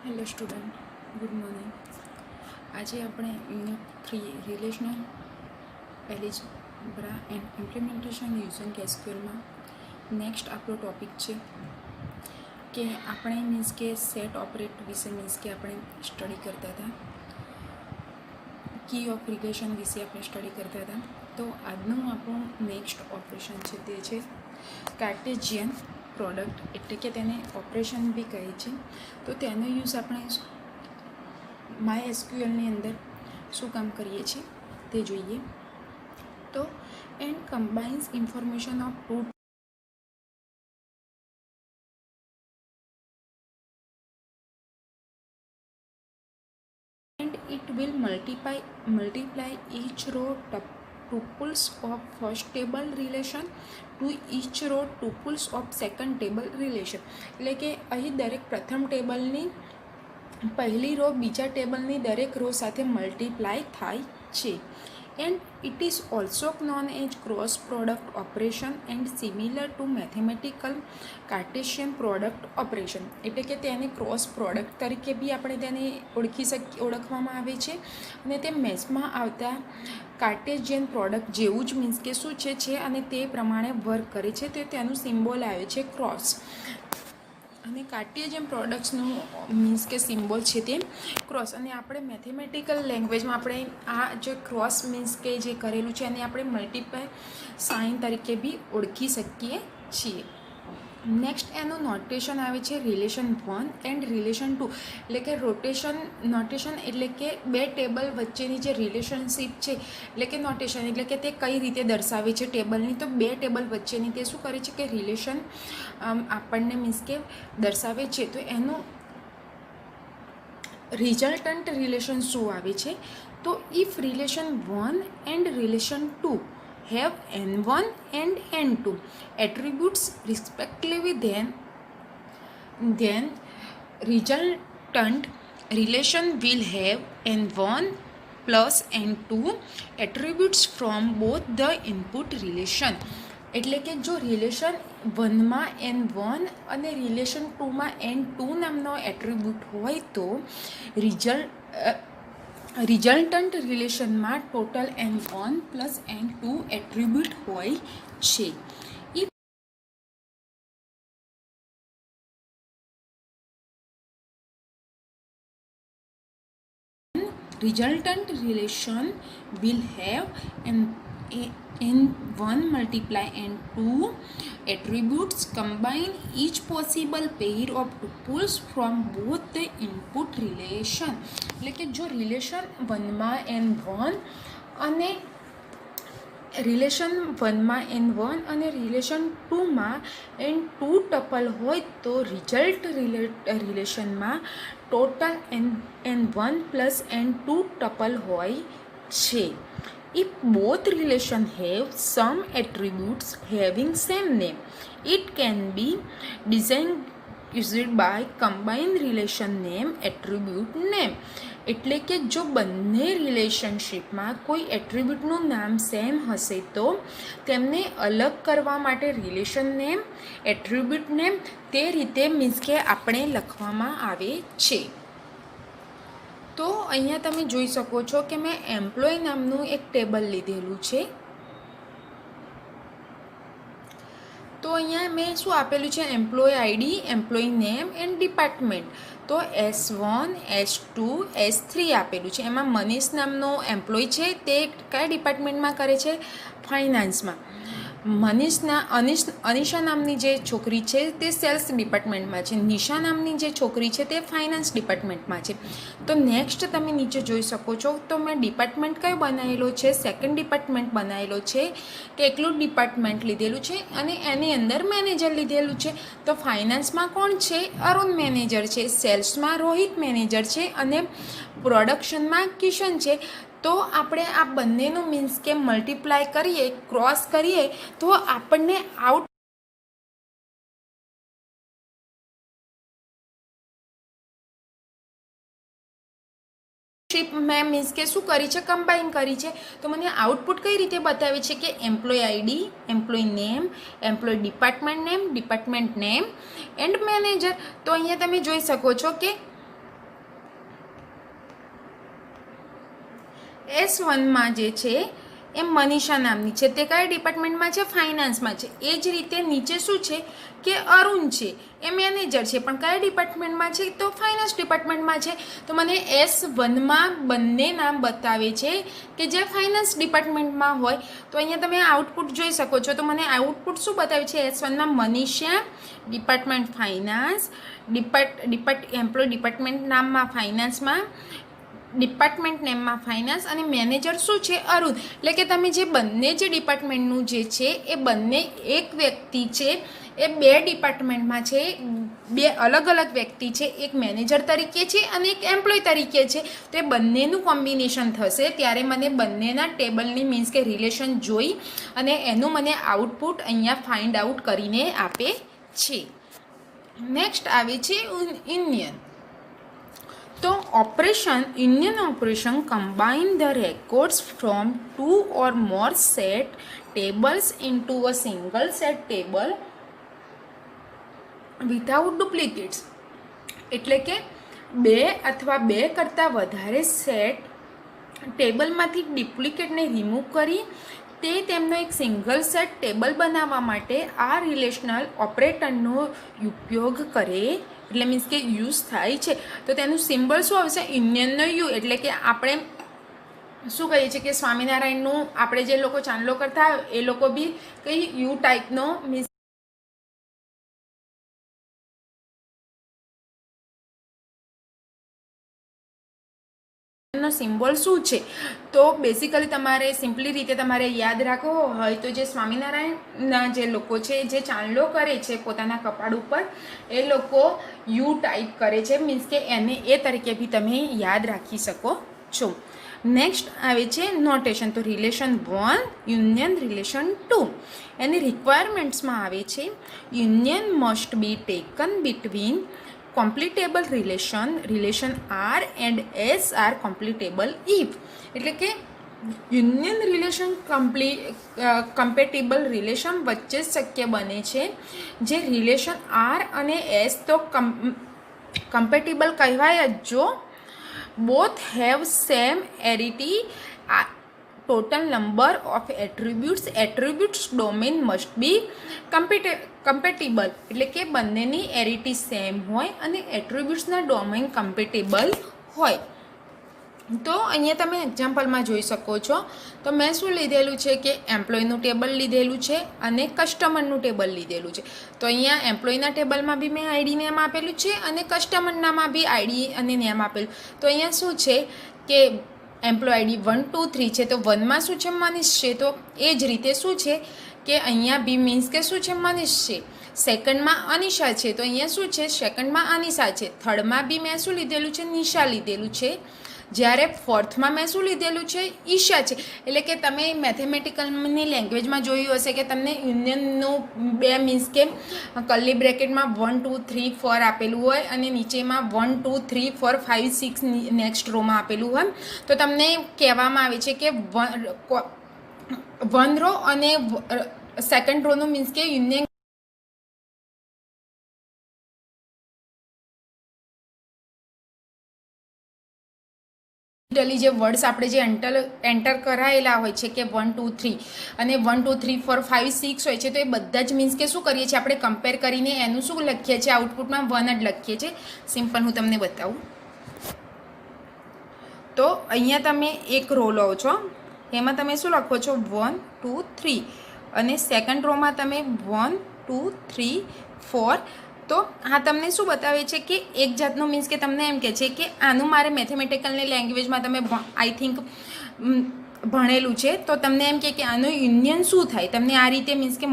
Hello student, good morning. આજે આપણે unit 3 relational algebra and implementation using એસક્યુએલમાં next આપણો ટોપિક છે કે આપણે મીન્સ કે સેટ ઓપરેટ વિશે મીન્સ કે આપણે સ્ટડી કરતા હતા, કી ઓફ રિલેશન વિશે આપણે સ્ટડી કરતા હતા. તો આજનું આપણું નેક્સ્ટ ઓપરેશન છે તે છે કાર્ટેશિયન પ્રોડક્ટ, એટલે કે તેને ઓપરેશન બી કહે છે. તો તેનો યુઝ આપણે માય એસક્યુએલની અંદર શું કામ કરીએ છીએ તે જોઈએ. તો and combines information of two and it will multiply each row tuples of first table relation to each row tuples of second table relation. એટલે કે અહીં દરેક પ્રથમ ટેબલની પહેલી રો બીજા ટેબલની દરેક રો સાથે મલ્ટીપ્લાય થાય છે. And it is also known as cross product operation and similar two mathematical Cartesian product operation. એટલે કે તેને ક્રોસ પ્રોડક્ટ તરીકે બી આપણે તેને ઓળખવામાં આવે છે અને તે મેથ્સમાં આવતા કાર્ટેશિયન પ્રોડક્ટ જેવું જ મીન્સ કે શું છે અને તે પ્રમાણે વર્ક કરે છે. તો તેનું સિમ્બોલ આવે છે ક્રોસ. અને કાર્ટેશિયન પ્રોડક્ટ્સનું મીન્સ કે સિમ્બોલ છે તે ક્રોસ. અને આપણે મેથેમેટિકલ લેંગ્વેજમાં આપણે આ જે ક્રોસ મીન્સ કે જે કરેલું છે એને આપણે મલ્ટીપ્લાય સાઇન તરીકે બી ઓળખી શકીએ છીએ. નેક્સ્ટ એનું નોટેશન આવે છે રિલેશન 1 એન્ડ રિલેશન 2. એટલે કે નોટેશન એટલે કે બે ટેબલ વચ્ચેની જે રિલેશનશીપ છે, એટલે કે નોટેશન એટલે કે તે કઈ રીતે દર્શાવે છે ટેબલની. તો બે ટેબલ વચ્ચેની તે શું કરે છે કે રિલેશન આપણને મીન્સ કે દર્શાવે છે. તો એનું રિઝલ્ટન્ટ રિલેશન શું આવે છે? તો if relation 1 and relation 2 have n1 and n2 attributes respectively, then resultant relation will have n1 plus n2 attributes from both the input relation. એટલે કે જો રિલેશન 1માં n1 અને રિલેશન 2માં n2 નામનો એટ્રીબ્યુટ હોય તો રિઝલ્ટન્ટ રિલેશનમાં total n1 plus n2 attribute હોય છે. Resultant relation will have n1 multiply n2 attributes, combine each possible pair of tuples from both the input relation. એટલે કે જો રિલેશન 1માં n1 અને રિલેશન 1માં n1 અને રિલેશન 2માં n2 ટપલ હોય તો result રિલેશનમાં total n1 plus n2 tuple હોય છે. If both relations have some attributes having same name, it can be distinguished by combined relation name attribute name. એટલે કે જો બંને રિલેશનશીપમાં કોઈ એટ્રીબ્યુટનું નામ સેમ હશે તો તેમને અલગ કરવા માટે રિલેશન નેમ, એટ્રીબ્યુટ નેમ તે રીતે મીન્સ કે આપણે લખવામાં આવે છે. તો અહીંયા તમે જોઈ શકો છો કે મેં એમ્પ્લોય નામનું એક ટેબલ લીધેલું છે. તો અહીંયા મેં શું આપેલું છે? Employee ID, employee name and department. તો S1, S2, S3 આપેલું છે. એમાં મનીષ નામનો એમ્પ્લોય છે તે કયા ડિપાર્ટમેન્ટમાં કરે છે? ફાઇનાન્સમાં. અનિશા નામની જે છોકરી છે તે સેલ્સ ડિપાર્ટમેન્ટમાં છે. નિશા નામની જે છોકરી છે તે ફાઇનાન્સ ડિપાર્ટમેન્ટમાં છે. તો નેક્સ્ટ તમે નીચે જોઈ શકો છો તો મેં ડિપાર્ટમેન્ટ કયો બનાવેલો છે? સેકન્ડ ડિપાર્ટમેન્ટ બનાવેલો છે કે એકલું ડિપાર્ટમેન્ટ લીધેલું છે અને એની અંદર મેનેજર લીધેલું છે. તો ફાઇનાન્સમાં કોણ છે? અરુણ મેનેજર છે. સેલ્સમાં રોહિત મેનેજર છે અને પ્રોડક્શનમાં કિશન છે. તો આપણે આ બંનેનું મીન્સ કે મલ્ટીપ્લાય કરીએ, ક્રોસ કરીએ તો આપણને મેં મીન્સ કે શું કરી છે? કમ્બાઈન કરી છે. તો મને આઉટપુટ કઈ રીતે બતાવે છે કે employee ID, employee name, employee department name and manager. તો અહીંયા તમે જોઈ શકો છો કે S1માં જે છે એ મનીષા નામની છે, તે કયા ડિપાર્ટમેન્ટમાં છે? ફાઇનાન્સમાં છે. એ જ રીતે નીચે શું છે કે અરુણ છે, એ મેનેજર છે, પણ કયા ડિપાર્ટમેન્ટમાં છે? તો ફાઇનાન્સ ડિપાર્ટમેન્ટમાં છે. તો મને S1માં બંને નામ બતાવે છે કે જે ફાઇનાન્સ ડિપાર્ટમેન્ટમાં હોય. તો અહીંયા તમે આઉટપુટ જોઈ શકો છો. તો મને આઉટપુટ શું બતાવે છે? S1માં Manisha, department finance, employee department નામમાં ફાઇનાન્સમાં, ડિપાર્ટમેન્ટ નેમમાં ફાઇનાન્સ, અને મેનેજર શું છે? અરુણ. એટલે કે તમે જે બંને જે ડિપાર્ટમેન્ટનું જે છે એ બંને એક વ્યક્તિ છે, એ બે ડિપાર્ટમેન્ટમાં છે, બે અલગ અલગ વ્યક્તિ છે, એક મેનેજર તરીકે છે અને એક એમ્પ્લોય તરીકે છે. તો એ બંનેનું કોમ્બિનેશન થશે ત્યારે મને બંનેના ટેબલની મીન્સ કે રિલેશન જોઈ અને એનું મને આઉટપુટ અહીંયા ફાઇન્ડ આઉટ કરીને આપે છે. નેક્સ્ટ આવે છે યુનિયન. તો union operation combine the records from 2 or more set tables into a single set table without duplicates. એટલે કે બે અથવા બે કરતાં વધારે સેટ ટેબલમાંથી ડુપ્લિકેટને રિમૂવ કરી તે તેમનો એક સિંગલ સેટ ટેબલ બનાવવા માટે આ રિલેશનલ ઓપરેટરનો ઉપયોગ કરે, એટલે મીન્સ કે યુઝ થાય છે. તો તેનું સિમ્બલ શું આવશે? યુનિયનનો યુ. એટલે કે આપણે શું કહીએ છીએ કે સ્વામિનારાયણનું આપણે જે લોકો ચાંદલો કરતા હોય એ લોકો બી કંઈ યુ ટાઈપનો મીન્સ નો સિમ્બોલ શું છે? તો બેસિકલી તમારે સિમ્પલી રીતે તમારે યાદ રાખવો હોય તો જે સ્વામિનારાયણના જે લોકો છે જે ચાંદલો કરે છે પોતાના કપાળ ઉપર, એ લોકો યુ ટાઈપ કરે છે, મીન્સ કે એને એ તરીકે બી તમે યાદ રાખી શકો છો. નેક્સ્ટ આવે છે નોટેશન. તો રિલેશન 1 યુનિયન રિલેશન 2 એની રિક્વાયરમેન્ટ્સમાં આવે છે union must be taken between completable relation R and S are completable if. એટલે કે યુનિયન રિલેશન કમ્પેટેબલ રિલેશન વચ્ચે શક્ય બને છે જે રિલેશન R અને S તો કમ્પેટેબલ કહેવાય જ જો both have same arity, total number of attributes domain must be compatible. એટલે કે બંનેની એરિટી સેમ હોય અને એટ્રીબ્યુટ્સના ડોમેન કમ્પેટેબલ હોય. તો અહીંયા તમે એક્ઝામ્પલમાં જોઈ શકો છો. તો મેં શું લીધેલું છે કે એમ્પ્લોયનું ટેબલ લીધેલું છે અને કસ્ટમરનું ટેબલ લીધેલું છે. તો અહીંયા એમ્પ્લોયના ટેબલમાં બી મેં આઈડી નેમ આપેલું છે અને કસ્ટમરનામાં બી આઈડી અને નેમ આપેલું. તો અહીંયા શું છે કે એમ્પ્લોય આઈડી 1 2 3 છે. તો 1માં શું છે? મનીષ છે. તો એ જ રીતે શું છે કે અહીંયા બી મીન્સ કે શું છે? મનીષ છે. સેકન્ડમાં અનિશા છે. તો અહીંયા શું છે? સેકન્ડમાં અનિશા છે. થર્ડમાં બી મેં શું લીધેલું છે? નિશા લીધેલું છે. જ્યારે ફોર્થમાં મેં શું લીધેલું છે? ઈશા છે. એટલે કે તમે મેથેમેટિકલની લેંગ્વેજમાં જોયું હશે કે તમને યુનિયનનું બે મીન્સ કે કર્લી બ્રેકેટમાં 1 2 3 4 આપેલું હોય અને નીચેમાં 1 2 3 4 5 6 નેક્સ્ટ રોમાં આપેલું હોય. તો તમને કહેવામાં આવે છે કે વન રો અને સેકન્ડ રોનું મીન્સ કે યુનિયન જે વર્ડ્સ આપણે જે એન્ટર કરાયેલા હોય છે કે 1 2 3 અને 1 2 3 4 5 6 હોય છે. તો એ બધા જ મીન્સ કે શું કરીએ છીએ? આપણે કમ્પેર કરીને એનું શું લખીએ છીએ? આઉટપુટમાં 1 જ લખીએ છીએ. સિમ્પલ હું તમને બતાવું. તો અહીંયા તમે એક રો લો છો, એમાં તમે શું લખો છો? 1 2 3 અને સેકન્ડ રોમાં તમે 1 2 3 4. તો હા તમને શું બતાવે છે કે એક જાતનું મીન્સ કે તમને એમ કહે છે કે આનું મારે મેથેમેટિકલની લેંગ્વેજમાં તમે આઈ થિંક ભણેલું છે. તો તમને એમ કે આનું યુનિયન શું થાય તમને આ રીતે મીન્સ કે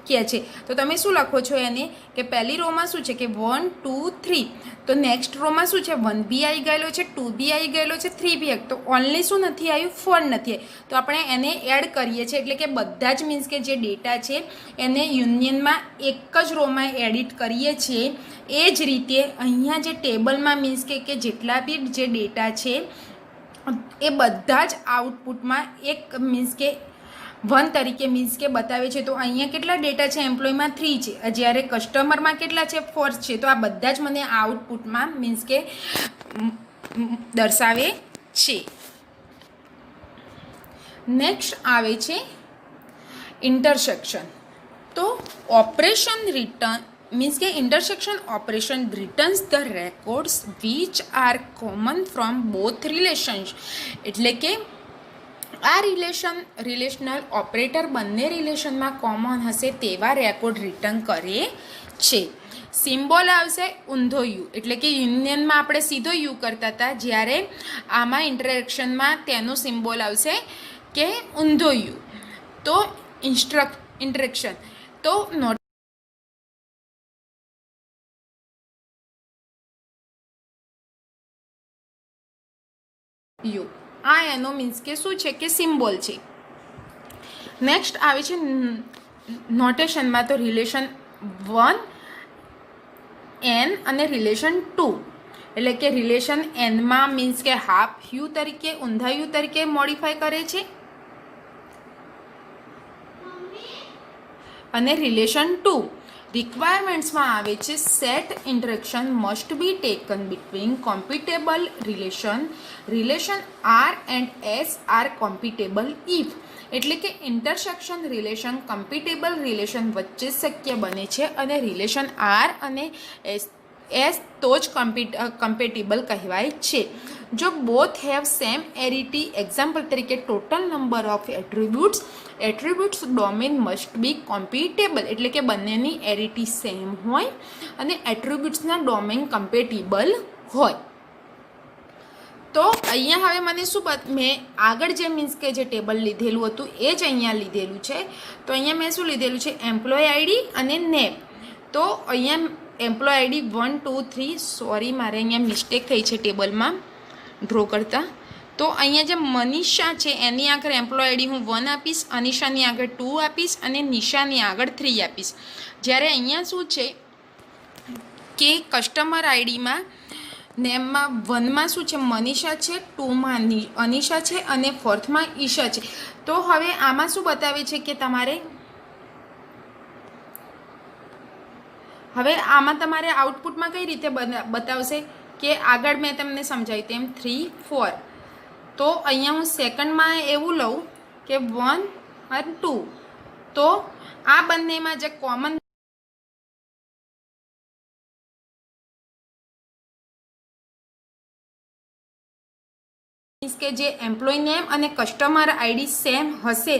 કહે છે. તો તમે શું લખો છો એને કે પહેલી રોમાં શું છે કે 1 2 3. તો નેક્સ્ટ રોમાં શું છે? 1 બી આવી ગયેલો છે, 2 બી આવી ગયેલો છે, 3 બી. તો ઓનલી શું નથી આવ્યું? 4 નથી આવ્યું. તો આપણે એને એડ કરીએ છીએ. એટલે કે બધા જ મીન્સ કે જે ડેટા છે એને યુનિયનમાં એક જ રોમાં એડિટ કરીએ છીએ. એ જ રીતે અહીંયા જે ટેબલમાં મીન્સ કે જેટલા બી જે ડેટા છે એ બધા જ આઉટપુટમાં એક મીન્સ કે 1 તરીકે મીન્સ કે બતાવે છે. તો અહીંયા કેટલા ડેટા છે? એમ્પ્લોયમાં 3 છે. જ્યારે કસ્ટમરમાં કેટલા છે? 4 છે. તો આ બધા જ મને આઉટપુટમાં મીન્સ કે દર્શાવે છે. નેક્સ્ટ આવે છે ઇન્ટરસેક્શન. તો ઓપરેશન રિટર્ન મીન્સ કે intersection operation returns the records which are common from both relations. એટલે કે આ રિલેશનલ ઓપરેટર બંને રિલેશનમાં કોમન હશે તેવા રેકોર્ડ રિટર્ન કરે છે. સિમ્બોલ આવશે ઊંધો યુ, એટલે કે યુનિયનમાં આપણે સીધો યુ કરતા હતા, જ્યારે આમાં ઇન્ટરેક્શનમાં તેનો સિમ્બોલ આવશે કે ઊંધો યુ. તો ઇન્ટરેક્શન તો નોટ યુ, આ એનો મીન્સ કે શું છે કે સિમ્બોલ છે. નેક્સ્ટ આવે છે નોટેશનમાં. તો રિલેશન 1 એન અને રિલેશન 2, એટલે કે રિલેશન એનમાં મીન્સ કે હાફ યુ તરીકે ઊંધા યુ તરીકે મોડિફાય કરે છે, અને રિલેશન 2 રિક્વાયરમેન્ટ્સમાં આવે છે set intersection must be taken between compatible relation R and S R compatible if. એટલે કે ઇન્ટરસેક્શન રિલેશન કમ્પિટેબલ રિલેશન વચ્ચે શક્ય બને છે, અને રિલેશન આર અને એસ તો જ કમ્પેટિબલ કહેવાય છે જો બોથ હેવ સેમ એરિટી. એક્ઝામ્પલ તરીકે total number of attributes domain must be compatible, એટલે કે બંનેની એરિટી સેમ હોય અને એટ્રીબ્યુટ્સના ડોમેન કમ્પેટિબલ હોય. તો અહીંયા હવે મને શું મેં આગળ જે મીન્સ કે જે ટેબલ લીધેલું હતું એ જ અહીંયા લીધેલું છે. તો અહીંયા મેં શું લીધેલું છે, એમ્પ્લોય આઈડી અને નેમ. તો અહીંયા એમ્પ્લોય આઈડી 1 2 3, સોરી મારે અહીંયા મિસ્ટેક થઈ છે ટેબલમાં ડ્રો કરતાં. તો અહીંયા જે મનીષા છે એની આગળ એમ્પ્લોય આઈડી હું 1 આપીશ, અનિશાની આગળ 2 આપીશ અને નિશાની આગળ 3 આપીશ. જ્યારે અહીંયા શું છે કે કસ્ટમર આઈડીમાં નેમમાં 1માં શું છે મનીષા છે, 2માં અનિશા છે અને 4થમાં ઈશા છે. તો હવે આમાં શું બતાવે છે કે તમારે તમારે આઉટપુટમાં કઈ રીતે બતાવશે કે આગળ મેં તમને સમજાવ્યું તેમ 3 4. તો અહીંયા હું સેકન્ડમાં એવું લઉં કે 1 અને 2. તો આ બંનેમાં જે કોમન મીન્સ કે જે એમ્પ્લોય નેમ અને કસ્ટમર આઈડી સેમ હશે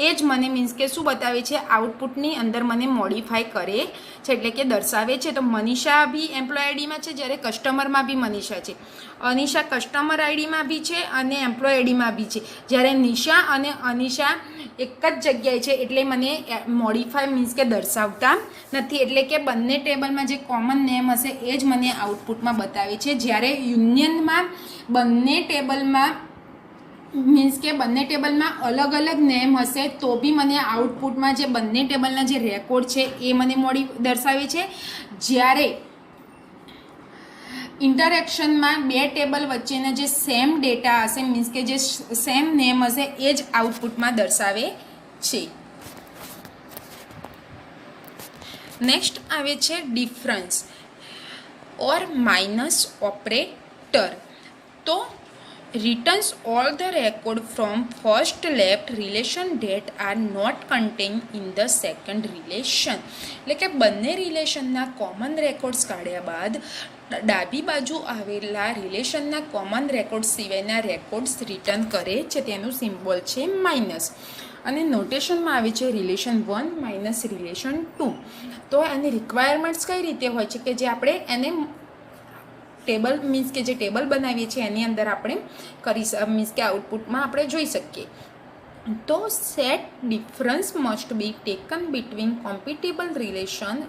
એ જ મને મીન્સ કે શું બતાવે છે આઉટપુટની અંદર મને મોડિફાય કરે છે, એટલે કે દર્શાવે છે. તો મનીષા બી એમ્પ્લોય આઈડીમાં છે, જ્યારે કસ્ટમરમાં બી મનીષા છે. અનિશા કસ્ટમર આઈડીમાં બી છે અને એમ્પ્લોય આઈડીમાં બી છે, જ્યારે નિશા અને અનિશા એક જ જગ્યાએ છે, એટલે મને મોડિફાય મીન્સ કે દર્શાવતા નથી. એટલે કે બંને ટેબલમાં જે કોમન નેમ હશે એ જ મને આઉટપુટમાં બતાવે છે. જ્યારે યુનિયનમાં બંને ટેબલમાં મીન્સ કે બંને ટેબલમાં અલગ અલગ નેમ હશે તો બી મને આઉટપુટમાં જે બંને ટેબલના જે રેકોર્ડ છે એ મને દર્શાવે છે. જ્યારે ઇન્ટરેક્શનમાં બે ટેબલ વચ્ચેના જે સેમ ડેટા હશે મીન્સ કે જે સેમ નેમ હશે એ જ આઉટપુટમાં દર્શાવે છે. નેક્સ્ટ આવે છે ડિફરન્સ ઓર માઇનસ ઓપરેટર. તો returns all the record from first left relation that are not contained in the second relation. એટલે કે બંને રિલેશનના કોમન રેકોર્ડ્સ કાઢ્યા બાદ ડાબી બાજુ આવેલા રિલેશનના કોમન રેકોર્ડ્સ સિવાયના રેકોર્ડ્સ રિટર્ન કરે છે, તેનું સિમ્બોલ છે માઇનસ. અને નોટેશનમાં આવે છે રિલેશન 1 માઇનસ રિલેશન 2. તો એની રિક્વાયરમેન્ટ્સ કઈ રીતે હોય છે કે જે આપણે એને ટેબલ મીન્સ કે જે ટેબલ બનાવીએ છીએ એની અંદર આપણે મીન્સ કે આઉટપુટમાં આપણે જોઈ શકીએ. તો set difference must be taken between compatible relation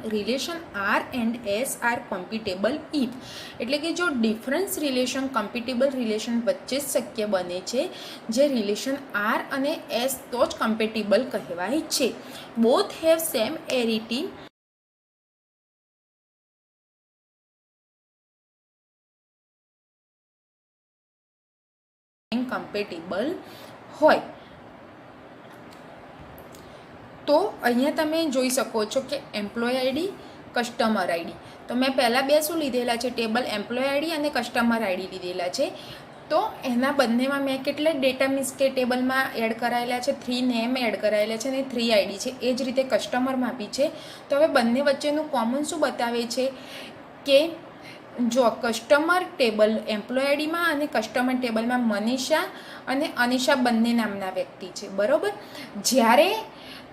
R and S R compatible if. એટલે કે જો ડિફરન્સ રિલેશન કોમ્પિટેબલ રિલેશન વચ્ચે જ શક્ય બને છે, જે રિલેશન આર અને એસ તો જ કોમ્પેટિબલ કહેવાય છે. બોથ હેવ સેમ એરિટી કમ્પેટિબલ હોય. તો અહીંયા તમે જોઈ શકો છો કે એમ્પ્લોય આઈડી કસ્ટમર આઈડી. તો મેં પહેલાં બે શું લીધેલા છે ટેબલ એમ્પ્લોય આઈડી અને કસ્ટમર આઈડી લીધેલા છે. તો એના બંનેમાં મેં કેટલા ડેટા મીન્સ કે ટેબલમાં એડ કરાયેલા છે, 3 નેમ એડ કરાયેલા છે અને 3 આઈડી છે. એ જ રીતે કસ્ટમરમાં બી છે. તો હવે બંને વચ્ચેનું કોમન શું બતાવે છે કે જો કસ્ટમર ટેબલ એમ્પ્લોય આઈડીમાં અને કસ્ટમર ટેબલમાં મનીષા અને અનિશા બંને નામના વ્યક્તિ છે, બરાબર. જ્યારે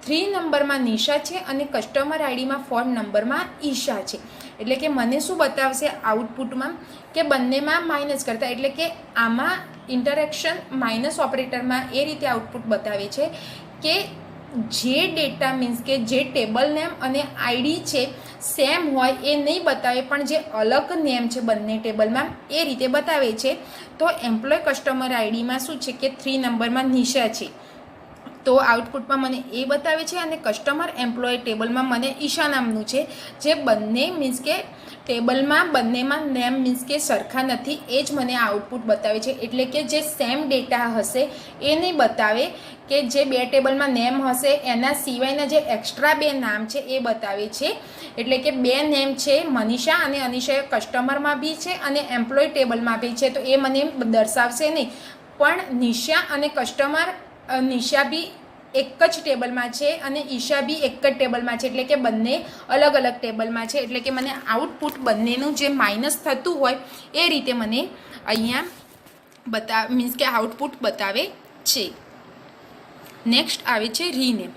3 નંબરમાં નિશા છે અને કસ્ટમર આઈડીમાં 4 નંબરમાં ઈશા છે. એટલે કે મને શું બતાવશે આઉટપુટમાં કે બંનેમાં માઇનસ કરતા, એટલે કે આમાં ઇન્ટરેક્શન માઇનસ ઓપરેટરમાં એ રીતે આઉટપુટ બતાવે છે કે જે ડેટા મીન્સ કે જે ટેબલ નેમ અને આઈડી છે સેમ હોય એ નહીં બતાવે, પણ જે અલગ નેમ છે બંને ટેબલમાં એ રીતે બતાવે છે. તો એમ્પ્લોય કસ્ટમર આઈડીમાં શું છે કે 3 નંબરમાં નિશા છે, તો આઉટપુટમાં મને એ બતાવે છે. અને કસ્ટમર એમ્પ્લોય ટેબલમાં મને ઈશા નામનું છે, જે બંને મીન્સ કે ટેબલમાં બંનેમાં નેમ મીન્સ કે સરખા નથી, એ જ મને આઉટપુટ બતાવે છે. એટલે કે જે સેમ ડેટા હશે એ નહીં બતાવે, કે જે 2 ટેબલમાં નેમ હશે એના સિવાયના જે એક્સ્ટ્રા 2 નામ છે એ બતાવે છે. એટલે કે 2 નેમ છે મનીષા અને અનિશા, કસ્ટમરમાં બી છે અને એમ્પ્લોય ટેબલમાં બી છે, તો એ મને દર્શાવશે નહીં. પણ નિશા અને કસ્ટમર નિશા બી એક જ ટેબલમાં છે અને ઈશા બી એક જ ટેબલમાં છે, એટલે કે બંને અલગ અલગ ટેબલમાં છે. એટલે કે મને આઉટપુટ બંનેનું જે માઇનસ થતું હોય એ રીતે મને અહીંયા મીન્સ કે આઉટપુટ બતાવે છે. નેક્સ્ટ આવે છે rename.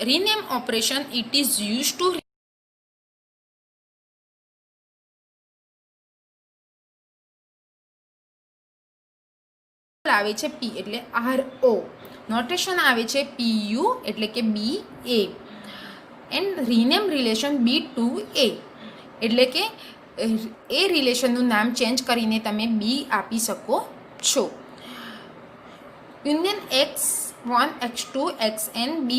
Rename operation it is use to આવે છે પી એટલે RO, નોટેશન આવે છે PU એટલે કે BA, and rename relation B2A, એટલે કે એ રિલેશનનું નામ ચેન્જ કરીને તમે બી આપી શકો છો. Union X1 X2 XN B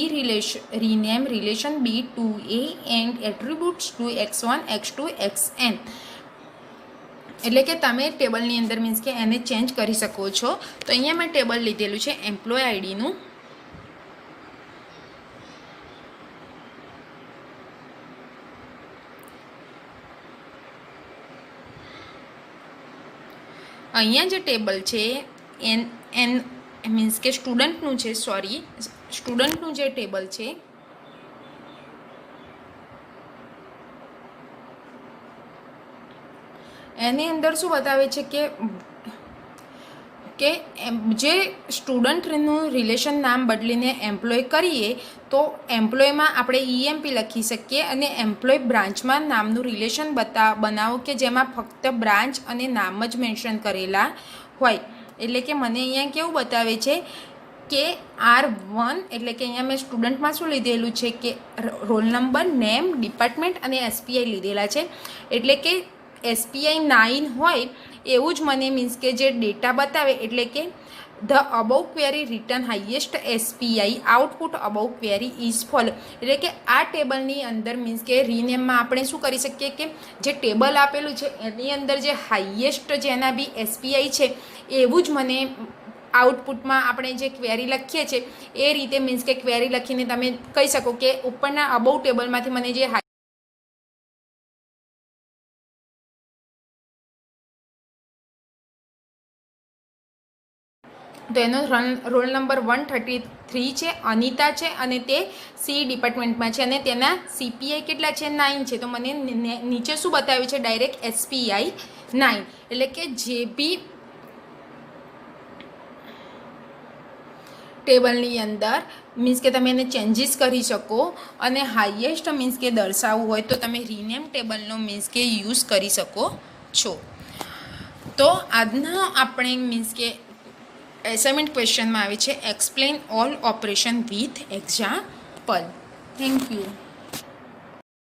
rename relation B2A and attributes to X1 X2 XN, એટલે કે તમે ટેબલની અંદર મીન્સ કે એને ચેન્જ કરી શકો છો. તો અહીંયા મેં ટેબલ લીધેલું છે એમ્પ્લોય આઈડીનું. અહીંયા જે ટેબલ છે એન મીન્સ કે સ્ટુડન્ટનું છે, સ્ટુડન્ટનું જે ટેબલ છે એની અંદર શું બતાવે છે કે જે સ્ટુડન્ટનું રિલેશન નામ બદલીને એમ્પ્લોય કરીએ તો એમ્પ્લોયમાં આપણે EMP લખી શકીએ, અને એમ્પ્લોય બ્રાન્ચમાં નામનું રિલેશન બનાવો કે જેમાં ફક્ત બ્રાન્ચ અને નામ જ મેન્શન કરેલા હોય. એટલે કે મને અહીંયા કેવું બતાવે છે કે R1 એટલે કે અહીંયા મેં સ્ટુડન્ટમાં શું લીધેલું છે કે રોલ નંબર, નેમ, ડિપાર્ટમેન્ટ અને SPI લીધેલા છે. એટલે કે SPI 9 હોય એવું જ મને મીન્સ કે જે ડેટા બતાવે, એટલે કે the above query return highest SPI output above query is follow. એટલે કે આ ટેબલની અંદર મીન્સ કે રીનેમમાં આપણે શું કરી શકીએ કે જે ટેબલ આપેલું છે એની અંદર જે હાઈએસ્ટ જેના બી SPI છે એવું જ મને આઉટપુટમાં આપણે જે ક્વેરી લખીએ છીએ એ રીતે મીન્સ કે ક્વેરી લખીને તમે કહી શકો કે ઉપરના અબવ ટેબલમાંથી મને જે તો એનો રોલ નંબર 133 છે, અનિતા છે અને તે સી ડિપાર્ટમેન્ટમાં છે અને તેના CPI કેટલા છે 9 છે. તો મને નીચે શું બતાવ્યું છે ડાયરેક્ટ SPI 9, એટલે કે જે બી ટેબલની અંદર મીન્સ કે તમે એને ચેન્જીસ કરી શકો અને હાઈએસ્ટ મીન્સ કે દર્શાવવું હોય તો તમે રીનેમ ટેબલનો મીન્સ કે યુઝ કરી શકો છો. તો આજના આપણે મીન્સ કે એસાઇનમેન્ટ ક્વેશ્ચનમાં આવે છે explain all operation with example. Thank you.